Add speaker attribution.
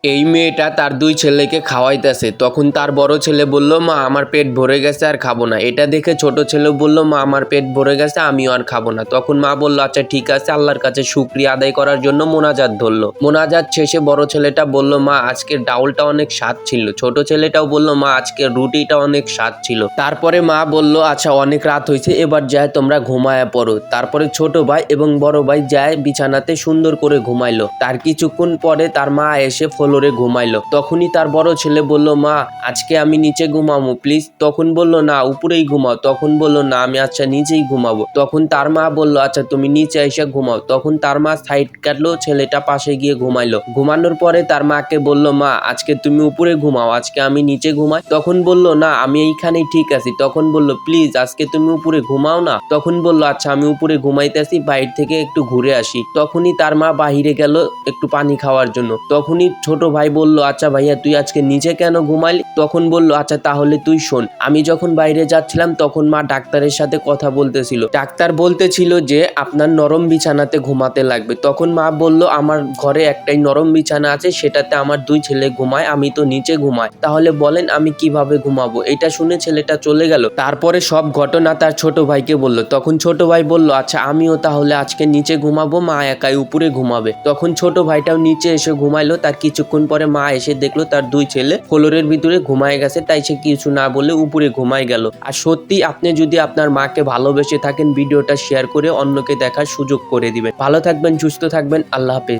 Speaker 1: এই মেয়েটা তার দুই ছেলেকে খাওয়াইতেছে। তখন তার বড় ছেলে বলল, মা আমার পেট ভরে গেছে আর খাবো না। এটা দেখে ছোট ছেলে বলল, মা আমার পেট ভরে গেছে আমিও আর খাবো না। তখন মা বলল, আচ্ছা ঠিক আছে, আল্লাহর কাছে শুকরিয়া আদায় করার জন্য মোনাজাত ধরলো। মোনাজাত শেষে বড় ছেলেটা বলল, মা আজকের ডাউলটা অনেক স্বাদ ছিল। ছোট ছেলেটাও বলল, মা আজকের রুটিটা অনেক স্বাদ ছিল। তারপরে মা বলল, আচ্ছা অনেক রাত হয়েছে, এবার যায় তোমরা ঘুমায়া পড়ো। তারপরে ছোট ভাই এবং বড় ভাই যায় বিছানাতে সুন্দর করে ঘুমাইলো। তার কিছুক্ষণ পরে তার মা এসে ফ্লোরে ঘুমাইলো। তখনই তার বড় ছেলে বলল, মা আজকে আমি নিচে ঘুমাবো প্লিজ। তখন বলল, না উপরেই ঘুমাও। তখন বলল, না আমি আচ্ছা নিচেই ঘুমাবো। তখন তার মা বলল, আচ্ছা তুমি নিচে এসে ঘুমাও। তখন তার মা সাইড কাটলো, ছেলেটা পাশে গিয়ে ঘুমাইলো। ঘুমানোর পরে তার মাকে বলল, মা আজকে তুমি উপরে ঘুমাও, আজকে আমি নিচে ঘুমাই। তখন বলল, না আমি এইখানেই ঠিক আছি। তখন বলল, প্লিজ আজকে তুমি উপরে ঘুমাও না। তখন বলল, আচ্ছা আমি উপরে ঘুমাইতেছি, বাইরে থেকে একটু ঘুরে আসি। তখনই তার মা বাহিরে গেল একটু পানি খাওয়ার জন্য। তখনই ছোট ভাই বলল, আচ্ছা ভাইয়া তুই আজকে নিচে কেন ঘুমাইলি? তখন বলল, আচ্ছা তাহলে তুই শোন, আমি যখন বাইরে যাচ্ছিলাম তখন মা ডাক্তারের সাথে কথা বলতেছিল। ডাক্তার বলতেছিল যে আপনার নরম বিছানাতে ঘুমাতে লাগবে। তখন মা বলল, আমার ঘরে একটাই নরম বিছানা আছে, সেটাতে আমার দুই ছেলে ঘুমায়, আমি তো নিচে ঘুমাই। তাহলে বলেন আমি কিভাবে ঘুমাবো? এটা শুনে ছেলেটা চলে গেল। তারপরে সব ঘটনা তার ছোট ভাইকে বলল। তখন ছোট ভাই বলল, আচ্ছা আমিও তাহলে আজকে নিচে ঘুমাবো, মা একাই উপরে ঘুমাবে। তখন ছোট ভাইটাও নিচে এসে ঘুমাইলো। তার কিছুক্ষণ পরে মা এসে দেখলো তার দুই ছেলে ফ্লোরের ভিতরে ঘুমায় গেছে, তাই সে কিছু না বলে উপরে ঘুমায় গেল। আর সত্যি আপনি যদি আপনার মাকে ভালোবেসে থাকেন, ভিডিওটা শেয়ার করে অন্যকে দেখার সুযোগ করে দিবেন। ভালো থাকবেন, সুস্থ থাকবেন, আল্লাহ হাফেজ।